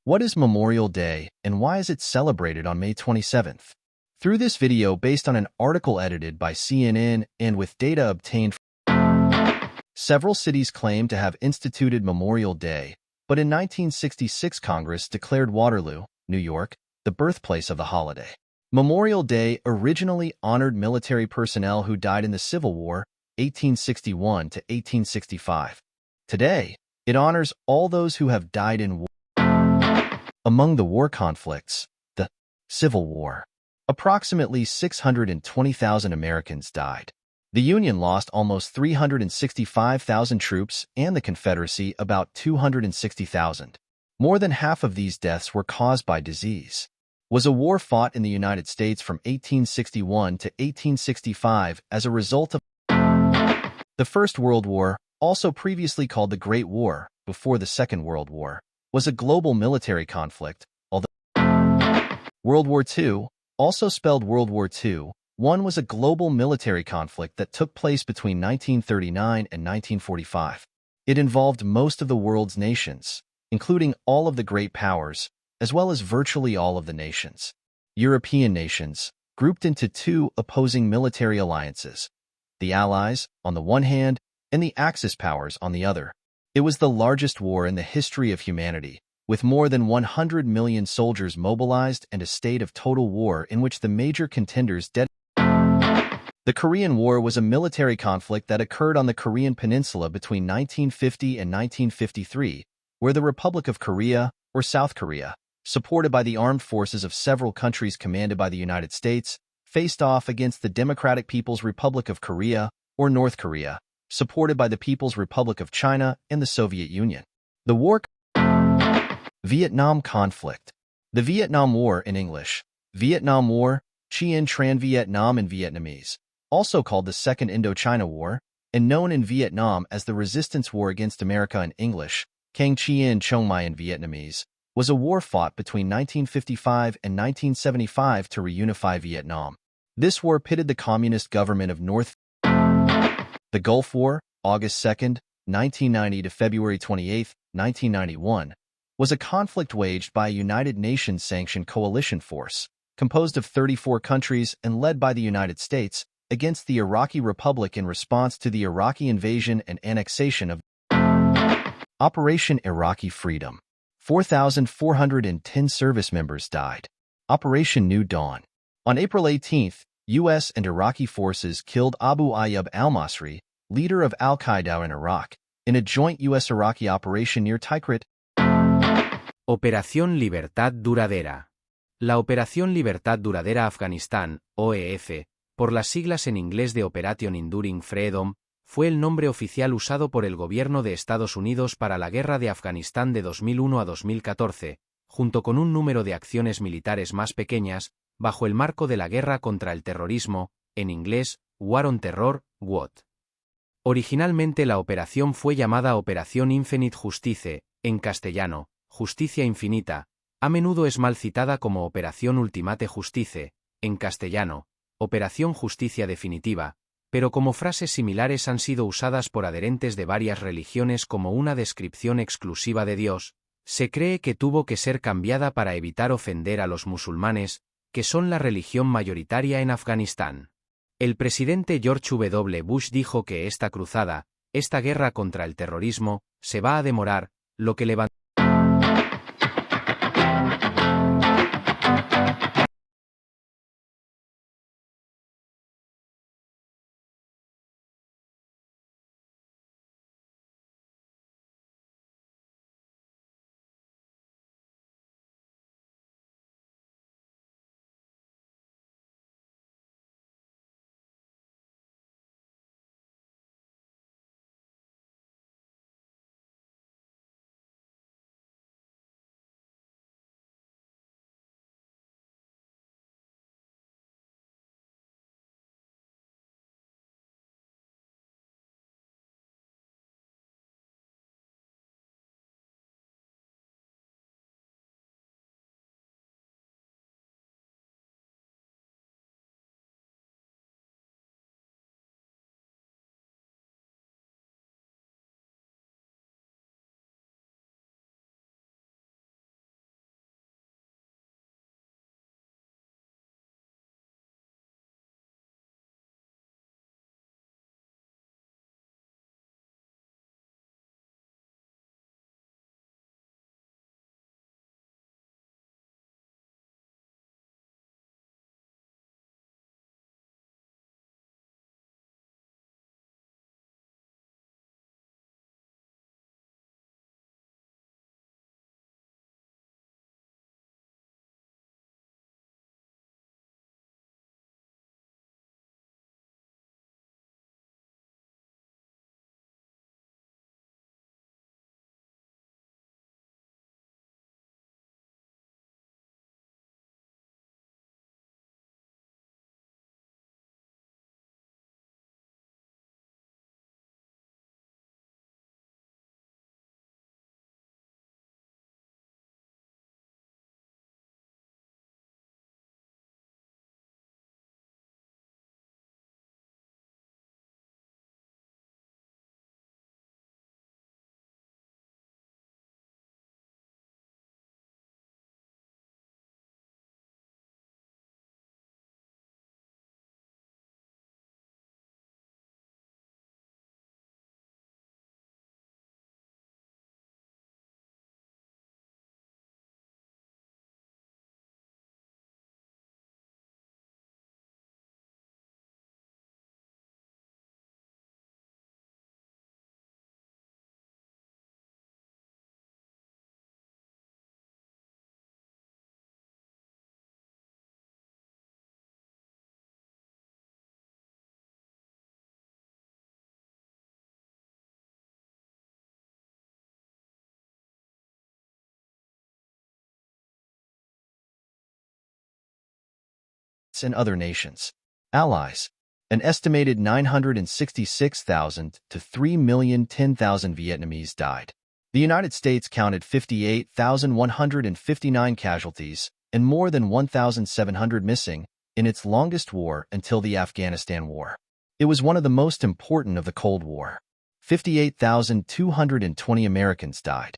What is Memorial Day and why is it celebrated on May 27th? Through this video based on an article edited by CNN and with data obtained from several cities claim to have instituted Memorial Day, but in 1966 Congress declared Waterloo, New York, the birthplace of the holiday. Memorial Day originally honored military personnel who died in the Civil War, 1861 to 1865. Today, it honors all those who have died in war. Among the war conflicts, the Civil War, approximately 620,000 Americans died. The Union lost almost 365,000 troops and the Confederacy about 260,000. More than half of these deaths were caused by disease. Was a war fought in the United States from 1861 to 1865 as a result of the First World War, also previously called the Great War, before the Second World War, was a global military conflict, although World War II, also spelled World War II, was a global military conflict that took place between 1939 and 1945. It involved most of the world's nations, including all of the great powers, as well as virtually all of the nations. European nations, grouped into two opposing military alliances, the Allies, on the one hand, and the Axis powers on the other. It was the largest war in the history of humanity, with more than 100 million soldiers mobilized and a state of total war in which the major contenders dead. The Korean War was a military conflict that occurred on the Korean Peninsula between 1950 and 1953, where the Republic of Korea, or South Korea, supported by the armed forces of several countries commanded by the United States, faced off against the Democratic People's Republic of Korea, or North Korea, supported by the People's Republic of China and the Soviet Union. The war Vietnam conflict. The Vietnam War in English, Vietnam War, Chien Tran Vietnam in Vietnamese, also called the Second Indochina War, and known in Vietnam as the Resistance War against America in English, Kháng Chien Trong Mai in Vietnamese, was a war fought between 1955 and 1975 to reunify Vietnam. This war pitted the communist government of North The Gulf War, August 2, 1990 to February 28, 1991, was a conflict waged by a United Nations-sanctioned coalition force, composed of 34 countries and led by the United States, against the Iraqi Republic in response to the Iraqi invasion and annexation of Operation Iraqi Freedom. 4,410 service members died. Operation New Dawn. On April 18, U.S. and Iraqi forces killed Abu Ayyub al-Masri, leader of al-Qaeda in Iraq, in a joint U.S.-Iraqi operation near Tikrit. Operación Libertad Duradera. La Operación Libertad Duradera Afganistán, OEF, por las siglas en inglés de Operation Enduring Freedom, fue el nombre oficial usado por el gobierno de Estados Unidos para la guerra de Afganistán de 2001 a 2014, junto con un número de acciones militares más pequeñas, bajo el marco de la guerra contra el terrorismo, en inglés, War on Terror, WOT. Originalmente la operación fue llamada Operación Infinite Justice, en castellano, Justicia Infinita, a menudo es mal citada como Operación Ultimate Justice, en castellano, Operación Justicia Definitiva, pero como frases similares han sido usadas por adherentes de varias religiones como una descripción exclusiva de Dios, se cree que tuvo que ser cambiada para evitar ofender a los musulmanes, que son la religión mayoritaria en Afganistán. El presidente George W. Bush dijo que esta cruzada, esta guerra contra el terrorismo, se va a demorar, lo que levantó and other nations. Allies. An estimated 966,000 to 3,010,000 Vietnamese died. The United States counted 58,159 casualties and more than 1,700 missing in its longest war until the Afghanistan War. It was one of the most important of the Cold War. 58,220 Americans died.